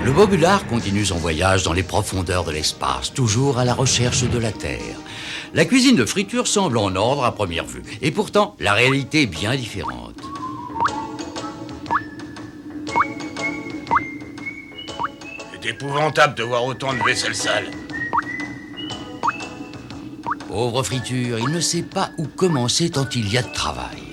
Le Bobulard continue son voyage dans les profondeurs de l'espace, toujours à la recherche de la Terre. La cuisine de friture semble en ordre à première vue, et pourtant, la réalité est bien différente. C'est épouvantable de voir autant de vaisselle sale. Pauvre friture, il ne sait pas où commencer tant il y a de travail.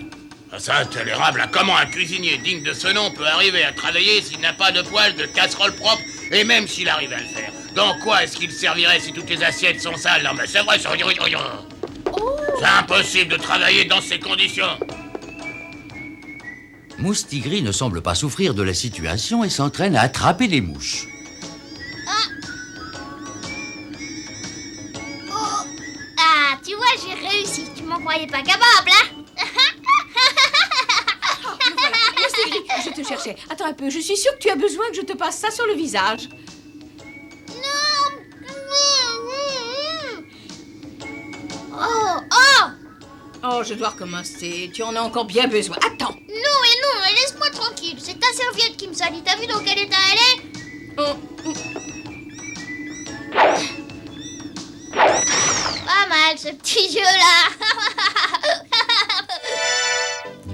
C'est intolérable, hein. Comment un cuisinier digne de ce nom peut arriver à travailler s'il n'a pas de poêle, de casserole propre, et même s'il arrive à le faire? Dans quoi est-ce qu'il servirait si toutes les assiettes sont sales? Non mais c'est vrai, c'est impossible de travailler dans ces conditions. Moustigris ne semble pas souffrir de la situation et s'entraîne à attraper les mouches. Ah, tu vois, j'ai réussi. Tu m'en croyais pas capable, hein? Je te cherchais. Attends un peu, je suis sûre que tu as besoin que je te passe ça sur le visage. Oh, je dois recommencer. Tu en as encore bien besoin. Attends. Non, laisse-moi tranquille. C'est ta serviette qui me salit. T'as vu dans quel état elle est? Pas mal, ce petit jeu-là.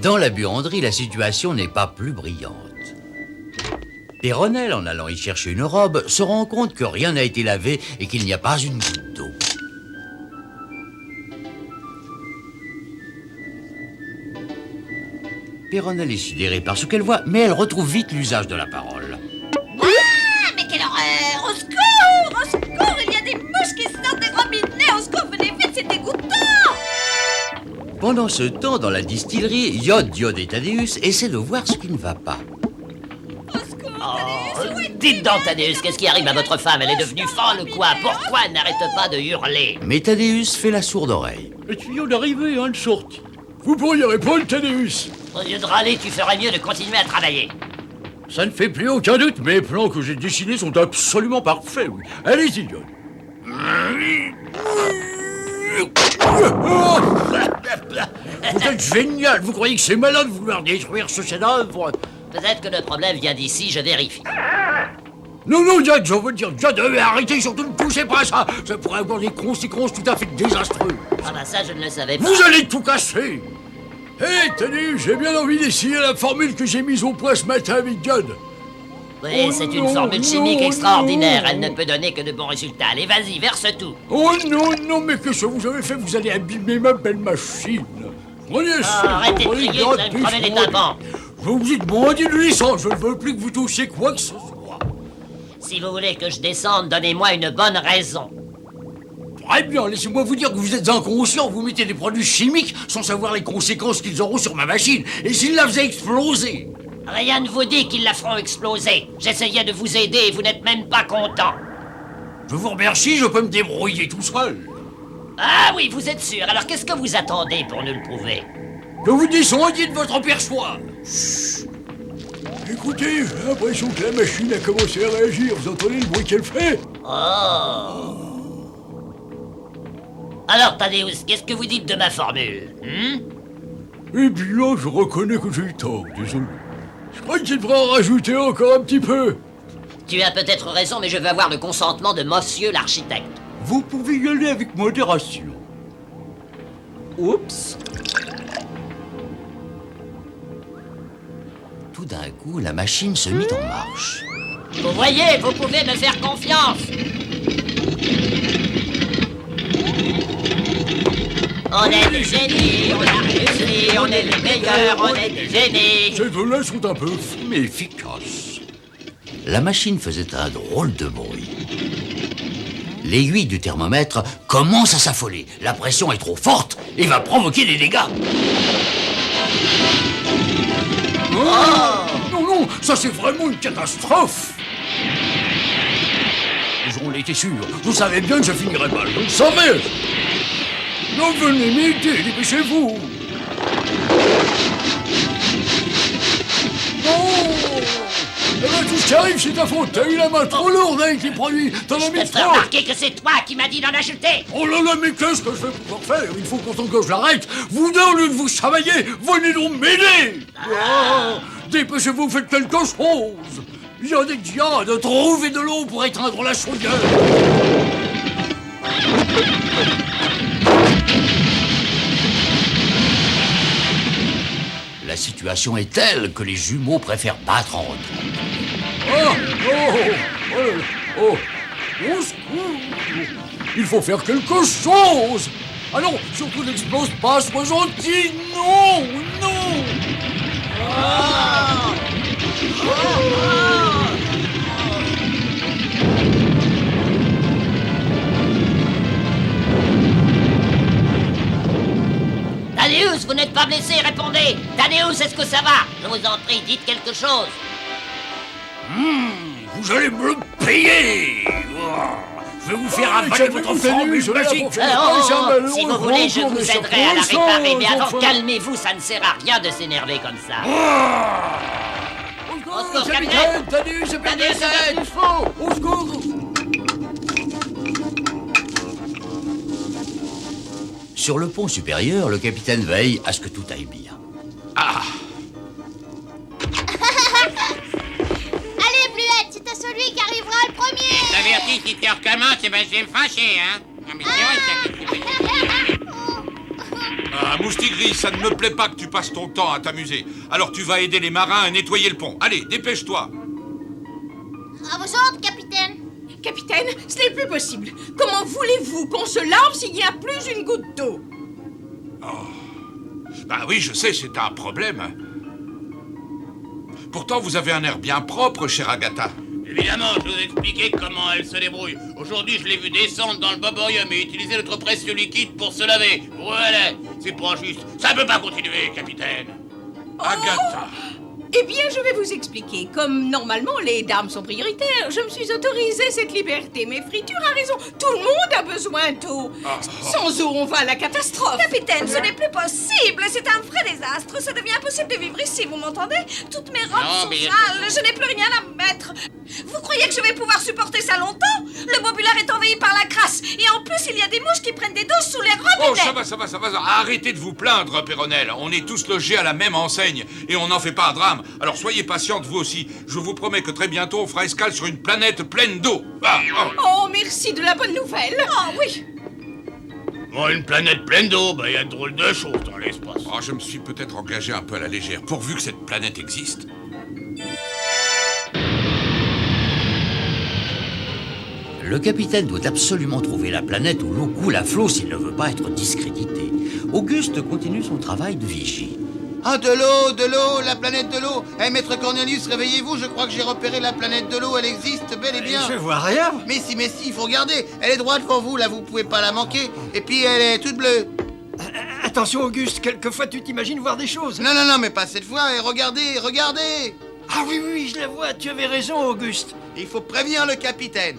Dans la buanderie, la situation n'est pas plus brillante. Péronnelle, en allant y chercher une robe, se rend compte que rien n'a été lavé et qu'il n'y a pas une goutte d'eau. Péronnelle est sidérée par ce qu'elle voit, mais elle retrouve vite l'usage de la parole. Ah, mais quelle horreur! Au secours! Au secours! Il y a des mouches qui sortent des robinets! Au secours, venez vite, c'est dégoûtant! Pendant ce temps, dans la distillerie, Diode et Thaddeus essaient de voir ce qui ne va pas. Dites donc, Thaddeus, qu'est-ce qui arrive à votre femme? Elle est devenue folle ou quoi? Pourquoi elle n'arrête pas de hurler? Mais Thaddeus fait la sourde oreille. Le tuyau d'arrivée, de sortie. Vous pourriez répondre, Thaddeus. Au lieu de râler, tu ferais mieux de continuer à travailler. Ça ne fait plus aucun doute, mes plans que j'ai dessinés sont absolument parfaits, oui. Allez-y, Diode. Vous êtes génial. Vous croyez que c'est malin de vouloir détruire ce chef-d'œuvre? Peut-être que le problème vient d'ici, je vérifie. Non, Diode, je veux dire, Diode, arrêtez, surtout ne touchez pas à ça. Ça pourrait avoir des conséquences tout à fait désastreuses. Ah bah ça, je ne le savais pas. Vous allez tout casser. Hé, tenez, j'ai bien envie d'essayer la formule que j'ai mise au point ce matin avec Diode. Oui, c'est une formule chimique extraordinaire. Elle ne peut donner que de bons résultats. Allez, vas-y, verse tout. Oh non, mais qu'est-ce que vous avez fait? Vous allez abîmer ma belle machine. Prenez ça. Arrêtez de crier, vous allez me crever les tympans. Je vous ai demandé de licence. Je ne veux plus que vous touchiez quoi que ce soit. Si vous voulez que je descende, donnez-moi une bonne raison. Très bien, laissez-moi vous dire que vous êtes inconscient. Vous mettez des produits chimiques sans savoir les conséquences qu'ils auront sur ma machine. Et s'ils la faisaient exploser? Rien ne vous dit qu'ils la feront exploser. J'essayais de vous aider et vous n'êtes même pas content. Je vous remercie, je peux me débrouiller tout seul. Ah oui, vous êtes sûr. Alors qu'est-ce que vous attendez pour nous le prouver? Que vous descendiez de votre perchoir. Écoutez, j'ai l'impression que la machine a commencé à réagir. Vous entendez le bruit qu'elle fait? Oh. Alors, Thaddeus, qu'est-ce que vous dites de ma formule? Eh bien, je reconnais que j'ai eu tort, désolé. Je crois qu'il devrait en rajouter encore un petit peu. Tu as peut-être raison, mais je veux avoir le consentement de monsieur l'architecte. Vous pouvez y aller avec modération. Oups. Tout d'un coup, la machine se mit en marche. Vous voyez, vous pouvez me faire confiance. On est des génies, on a réussi, on est les meilleurs, on est des génies. Ces deux-là sont un peu fous, mais efficaces. La machine faisait un drôle de bruit. L'aiguille du thermomètre commence à s'affoler. La pression est trop forte et va provoquer des dégâts. Non, ça c'est vraiment une catastrophe. J'en étais sûr. Vous savez bien que je finirais mal, vous le savez. Non, venez m'aider, dépêchez-vous. Non. Eh ben, tout ce qui arrive, c'est ta faute. T'as eu la main trop lourde avec les produits. T'en as Je mis te fais trop. remarquer que c'est toi qui m'as dit d'en acheter. Oh là là, mais qu'est-ce que je vais pouvoir faire? Il faut pourtant que je l'arrête. Vous deux, au lieu de vous chamailler, venez donc m'aider. Dépêchez-vous, faites quelque chose. Bien des dias de trouver de l'eau pour éteindre la chaudière. La situation est telle que les jumeaux préfèrent battre en retraite. Au secours! Il faut faire quelque chose! Ah non, surtout n'explose pas, sois gentil! Non! Non! Thaddeus, vous n'êtes pas blessé, répondez. Thaddeus, est-ce que ça va? Je vous en prie, dites quelque chose. Vous allez me le payer! Je vais vous faire avaler votre formule magique! Si vous voulez, je vous aiderai à la réparer, mais alors calmez-vous, ça ne sert à rien de s'énerver comme ça. Au secours, capitaine! Thaddeus, j'ai perdu Thaddeus, la tête! Au secours! Sur le pont supérieur, le capitaine veille à ce que tout aille bien. Allez, Bluette, c'est à celui qui arrivera le premier. T'avertis, si tu recommences, eh ben je vais me fâcher, hein. Non, mais c'est vrai, Ah, Moustigris, ça ne me plaît pas que tu passes ton temps à t'amuser. Alors tu vas aider les marins à nettoyer le pont. Allez, dépêche-toi. À vos ordres, capitaine. Capitaine, ce n'est plus possible. Comment voulez-vous qu'on se lave s'il n'y a plus une goutte d'eau? Bah oui, je sais, c'est un problème. Pourtant, vous avez un air bien propre, chère Agatha. Évidemment, je vous ai expliqué comment elle se débrouille. Aujourd'hui, je l'ai vu descendre dans le boborium et utiliser notre précieux liquide pour se laver. Voilà, c'est pas juste. Ça peut pas continuer, capitaine. Agatha. Eh bien, je vais vous expliquer. Comme normalement les dames sont prioritaires, je me suis autorisée cette liberté. Mais Friture a raison. Tout le monde a besoin d'eau. Sans eau, on va à la catastrophe. Capitaine, ce n'est plus possible. C'est un vrai désastre. Ça devient impossible de vivre ici, vous m'entendez? Toutes mes robes Non, sont mais- sales. Je n'ai plus rien à mettre. Vous croyez que je vais pouvoir supporter ça longtemps? Le bobulaire est envahi par la crasse. Et en plus, il y a des mouches qui prennent des doses sous les Oh, robinets. ça va. Arrêtez de vous plaindre, Péronnelle. On est tous logés à la même enseigne et on n'en fait pas un drame. Alors soyez patiente, vous aussi. Je vous promets que très bientôt, on fera escale sur une planète pleine d'eau. Oh, merci de la bonne nouvelle. Oh oui. Bon, une planète pleine d'eau, bah y a de drôles de choses dans l'espace. Oh, je me suis peut-être engagé un peu à la légère, pourvu que cette planète existe. Le capitaine doit absolument trouver la planète où l'eau coule à flot s'il ne veut pas être discrédité. Auguste continue son travail de vigie. Ah, de l'eau, la planète de l'eau. Eh, maître Cornelius, réveillez-vous, je crois que j'ai repéré la planète de l'eau, elle existe bel et bien. Je vois rien. Mais si, il faut regarder. Elle est droite devant vous, là, vous pouvez pas la manquer. Et puis, elle est toute bleue. Attention, Auguste, quelquefois tu t'imagines voir des choses. Non, mais pas cette fois. Et regardez. Ah oui, je la vois, tu avais raison, Auguste. Il faut prévenir le capitaine.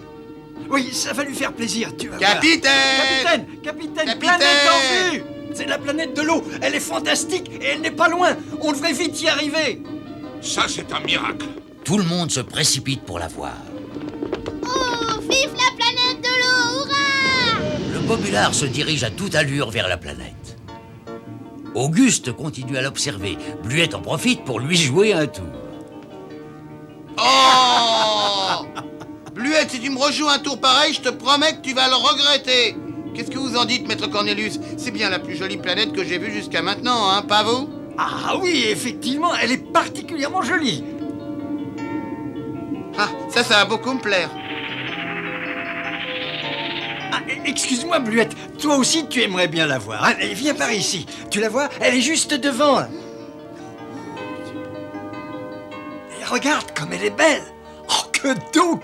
Oui, ça va lui faire plaisir, tu vas voir. Capitaine Capitaine, planète en vue. C'est la planète de l'eau, elle est fantastique et elle n'est pas loin. On devrait vite y arriver. Ça, c'est un miracle. Tout le monde se précipite pour la voir. Oh, vive la planète de l'eau, hurrah! Le bobulard se dirige à toute allure vers la planète. Auguste continue à l'observer. Bluette en profite pour lui jouer un tour. Oh Bluette, si tu me rejoues un tour pareil, je te promets que tu vas le regretter. Qu'est-ce que vous en dites, maître Cornelius? C'est bien la plus jolie planète que j'ai vue jusqu'à maintenant, hein, pas vous? Ah oui, effectivement, elle est particulièrement jolie. Ah, ça va beaucoup me plaire. Ah, excuse-moi, Bluette, toi aussi tu aimerais bien la voir. Allez, viens par ici. Tu la vois? Elle est juste devant. Et regarde comme elle est belle. Oh, que d'eau!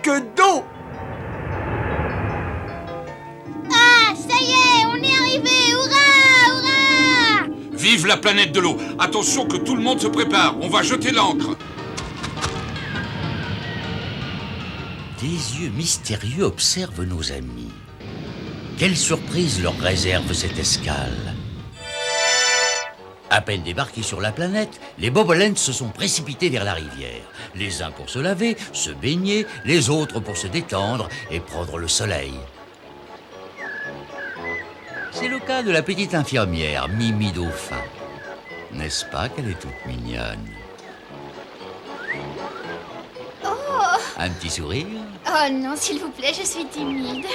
Ah, ça y est, on est arrivé, hurrah! Vive la planète de l'eau. Attention que tout le monde se prépare. On va jeter l'ancre. Des yeux mystérieux observent nos amis. Quelle surprise leur réserve cette escale. À peine débarqués sur la planète, les bobolens se sont précipités vers la rivière. Les uns pour se laver, se baigner, les autres pour se détendre et prendre le soleil. C'est le cas de la petite infirmière, Mimi Dauphin. N'est-ce pas qu'elle est toute mignonne? Oh, Un petit sourire? Oh non, s'il vous plaît, je suis timide.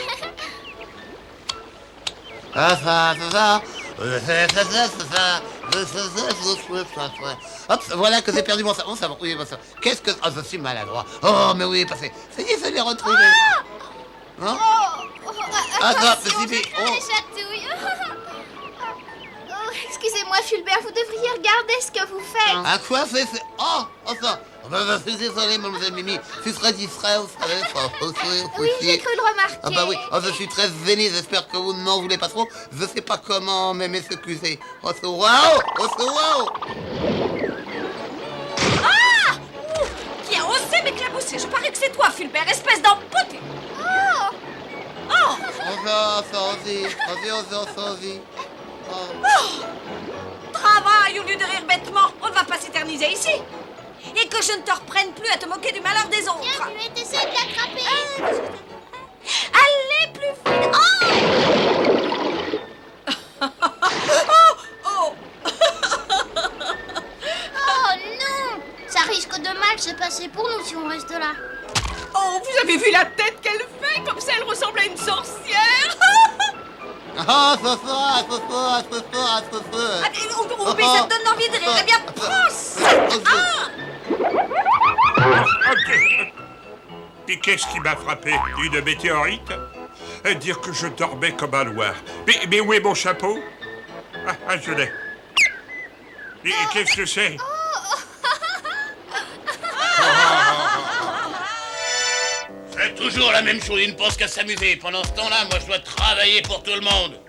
Hop, voilà que j'ai perdu mon savon. Oui, bon savon. Qu'est-ce que... Oh, je suis maladroit. Oh, mais oui, passé. Ça y est, ça l'ai retrouvé. Hein? Attention, petit je bébé. crains les chatouilles. Oh, excusez-moi, Fulbert, vous devriez regarder ce que vous faites. À quoi c'est... Oh, ça. Je suis désolé, mademoiselle Mimi. Tu serais distrait, vous savez. Oui, j'ai cru le remarquer. Ah bah oui, oh, je suis très gêné, j'espère que vous n'en voulez pas trop. Je sais pas comment m'excuser. Oh, c'est waouh! Oh, c'est waouh! Ah! Ouh, qui a osé m'éclabousser? Je parie que c'est toi, Fulbert, espèce d'empoté. Oh! Oh! Travaille au lieu de rire bêtement. On ne va pas s'éterniser ici. Et que je ne te reprenne plus à te moquer du malheur des autres. Tiens, tu essaie de l'attraper. Allez, plus vite. Oh! Oh! Oh non! Ça risque de mal se passer pour nous si on reste là. Oh, vous avez vu la tête qu'elle fait? Comme ça, elle ressemble à une sorcière. Ah, ça. Oh, mais ça te donne envie de rire. Eh bien, prends ça. Et qu'est-ce qui m'a frappé? Une météorite? Dire que je dormais comme un loir. Mais où est mon chapeau? Ah, je l'ai. Et qu'est-ce que c'est? C'est toujours la même chose, il ne pense qu'à s'amuser. Pendant ce temps-là, moi je dois travailler pour tout le monde.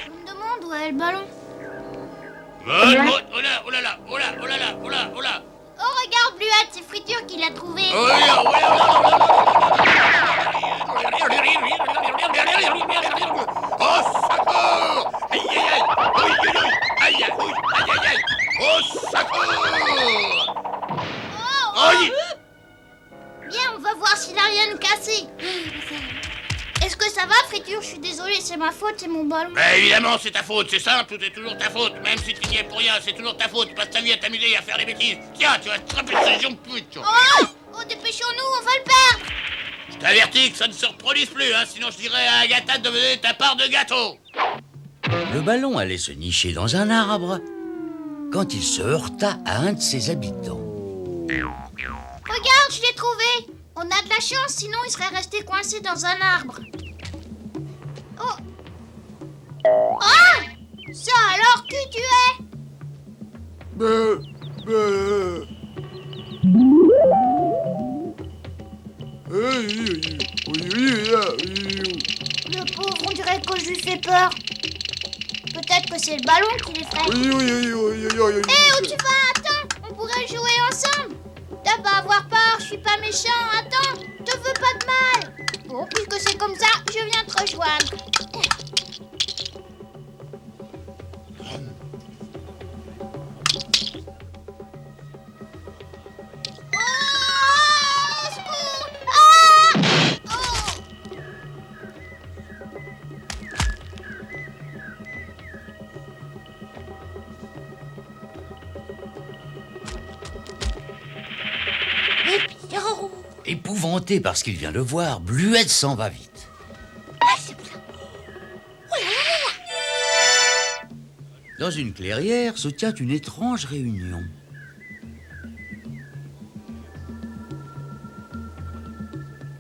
Je me demande où est le ballon. Oh là là. Oh, regarde, Bluette, c'est Friture qui l'a trouvé. Au secours! Aïe, aïe, aïe! Aïe, aïe, aïe! Au secours! Aïe! Bien, on va voir s'il a rien de cassé. Est-ce que ça va, Friture? Je suis désolée, c'est ma faute, c'est mon ballon. Bah évidemment, c'est ta faute, c'est simple, tout est toujours ta faute. Même si tu n'y es pour rien, c'est toujours ta faute. Tu passes ta vie à t'amuser et à faire des bêtises. Tiens, tu vas te trapper de solution de pute. Oh, dépêchons-nous, on va le perdre. Je t'avertis que ça ne se reproduise plus, hein, sinon je dirais à Agatha de donner ta part de gâteau. Le ballon allait se nicher dans un arbre quand il se heurta à un de ses habitants. Regarde, je l'ai trouvé. On a de la chance, sinon il serait resté coincé dans un arbre. Oh. Ah! Ça alors, qui tu es? Le pauvre, on dirait que je lui fais peur. Peut-être que c'est le ballon qui l'effraie. Hé, où tu vas? Attends, on pourrait jouer ensemble. T'as pas à avoir peur, je suis pas méchant. Attends, te veux pas de mal. Bon, puisque c'est comme ça, je viens te rejoindre. Oh, au secours! Ah! Oh! Épouvanté par ce qu'il vient de voir, Bluette s'en va vite. Dans une clairière se tient une étrange réunion.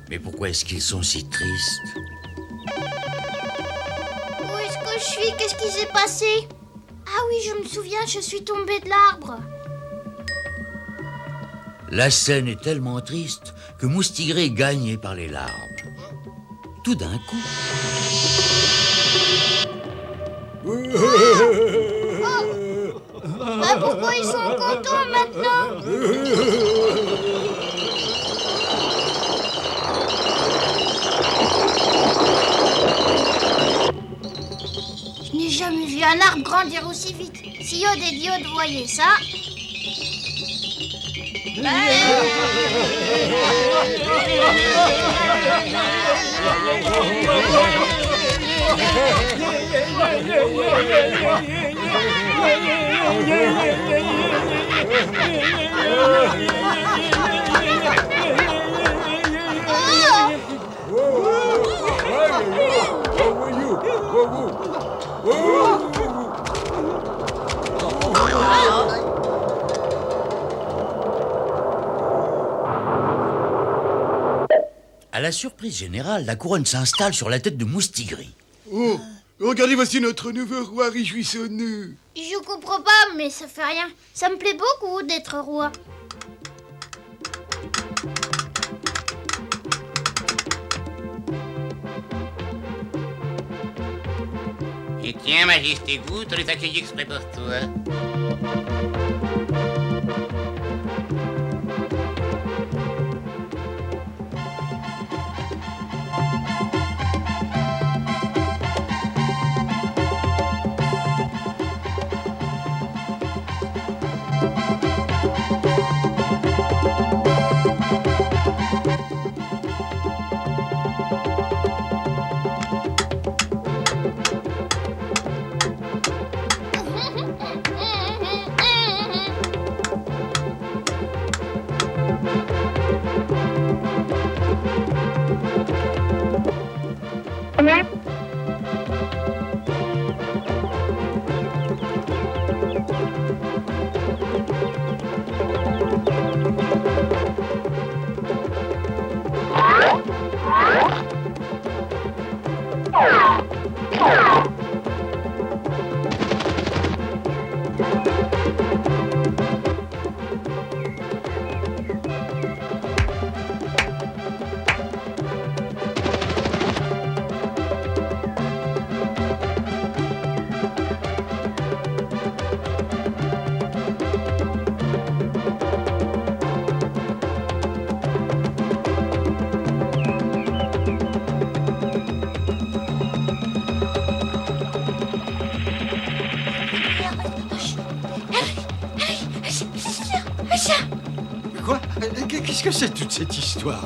Mais pourquoi est-ce qu'ils sont si tristes? Où est-ce que je suis? Qu'est-ce qui s'est passé? Ah oui, je me souviens, je suis tombée de l'arbre. La scène est tellement triste que Moustigré est gagné par les larmes. Tout d'un coup... Bah pourquoi ils sont contents maintenant? Je n'ai jamais vu un arbre grandir aussi vite. Si Yod et Diode voyaient ça... À la surprise générale, la couronne s'installe sur la tête de Moustigris. Oh, regardez, voici notre nouveau roi réjouissonneux. Je comprends pas, mais ça fait rien. Ça me plaît beaucoup d'être roi. Et tiens, Majesté, goûte, on les accueillis exprès pour toi. Quoi? Qu'est-ce que c'est toute cette histoire?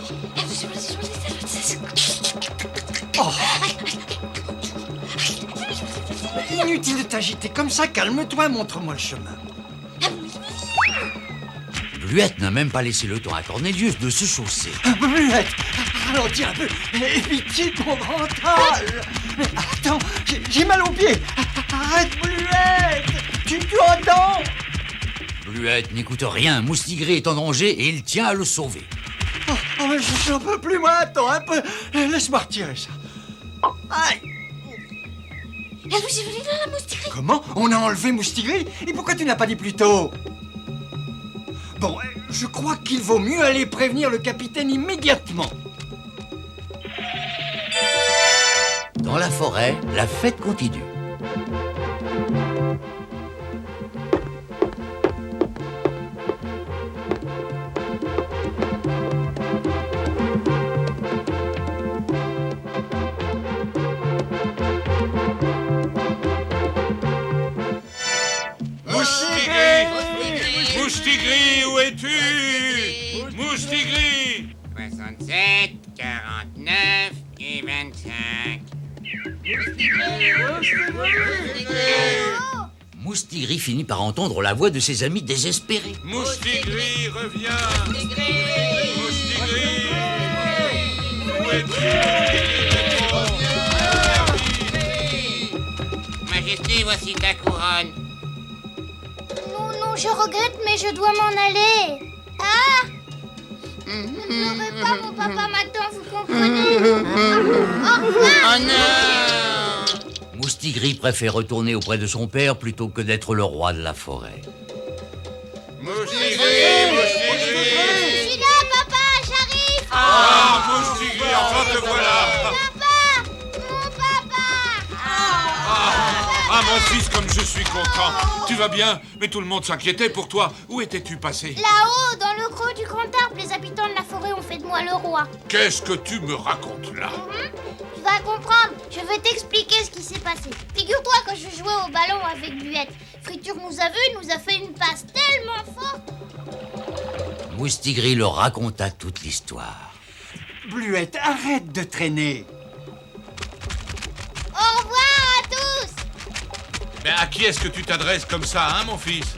Oh. Inutile de t'agiter comme ça, calme-toi, montre-moi le chemin. Bluette n'a même pas laissé le temps à Cornelius de se chausser. Bluette, ralentis un peu, et pitié ton mental. Mais attends, j'ai mal aux pieds. Arrête, Bluette, tu entends? Bluette n'écoute rien, Moustigris est en danger et il tient à le sauver. Oh, mais je n'en peux plus, moi, attends un peu. Laisse-moi retirer ça. Aïe. Et vous avez vu là la Moustigris? Comment? On a enlevé Moustigris? Et pourquoi tu n'as pas dit plus tôt? Bon, je crois qu'il vaut mieux aller prévenir le capitaine immédiatement. Dans la forêt, la fête continue. Moustigris, où es-tu? Moustigris! 67, 49 et 25. Moustigris finit par entendre la voix de ses amis désespérés. Moustigris, reviens! Moustigris! Où es-tu? Majesté, voici ta couronne. Non, je regrette, mais je dois m'en aller. Ah! Ne pleurez pas, mon papa m'attend, vous comprenez? Au revoir! Oh non! Moustigris préfère retourner auprès de son père plutôt que d'être le roi de la forêt. Moustigris! Je suis là, papa, j'arrive! Ah, Moustigris, enfin te voilà! Papa! Mon papa! Ah, mon fils, comme je suis content! Tu vas bien? Mais tout le monde s'inquiétait pour toi. Où étais-tu passé? Là-haut, dans le creux du grand arbre, les habitants de la forêt ont fait de moi le roi. Qu'est-ce que tu me racontes là? Tu vas comprendre, je vais t'expliquer ce qui s'est passé. Figure-toi que je jouais au ballon avec Bluette. Friture nous a vus, nous a fait une passe tellement forte. Moustigris leur raconta toute l'histoire. Bluette, arrête de traîner. Au revoir à tous! Mais à qui est-ce que tu t'adresses comme ça, hein, mon fils?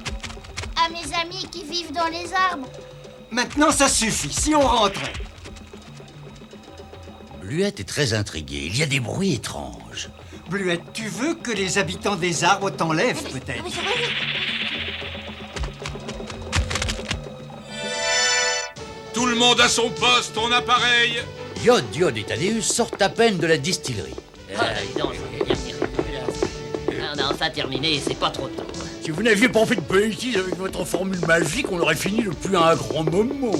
À mes amis qui vivent dans les arbres. Maintenant, ça suffit, si on rentrait. Bluette est très intriguée. Il y a des bruits étranges. Bluette, tu veux que les habitants des arbres t'enlèvent, peut-être? Tout le monde à son poste, ton appareil! Diode et Thaddeus sortent à peine de la distillerie. Dis donc, je vais bien tirer. On a enfin terminé, c'est pas trop tôt. Si vous n'aviez pas fait de bêtises avec votre formule magique, on aurait fini depuis un grand moment.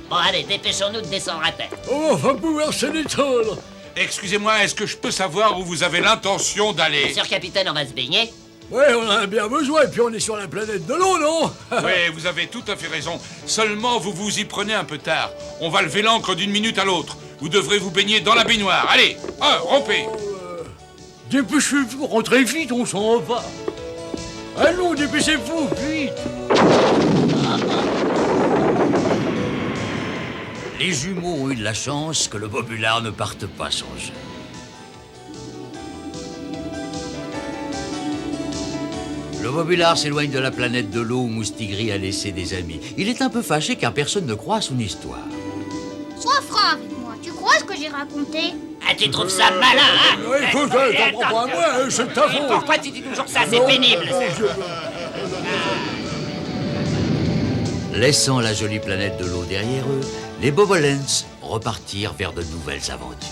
Bon, allez, dépêchons-nous de descendre à terre. Oh, va pouvoir se détendre. Excusez-moi, est-ce que je peux savoir où vous avez l'intention d'aller? Bien sûr, capitaine, on va se baigner. Ouais, on en a bien besoin, et puis on est sur la planète de l'eau, non? Oui, vous avez tout à fait raison. Seulement, vous vous y prenez un peu tard. On va lever l'ancre d'une minute à l'autre. Vous devrez vous baigner dans la baignoire. Allez, rompez. Dépêchez-vous, rentrez vite, on s'en va. Allons, dépêchez-vous, vite. Les jumeaux ont eu de la chance que le Bobulard ne parte pas sans eux. Le Bobulard s'éloigne de la planète de l'eau où Moustigris a laissé des amis. Il est un peu fâché car personne ne croit à son histoire. Sois franc avec moi. Tu crois ce que j'ai raconté? Ah, tu trouves ça malin, hein? Écoute, t'en prends pas à moi, c'est ta faute. Pourquoi tu dis toujours ça? C'est pénible. Laissant la jolie planète de l'eau derrière eux, les Bobolens repartirent vers de nouvelles aventures.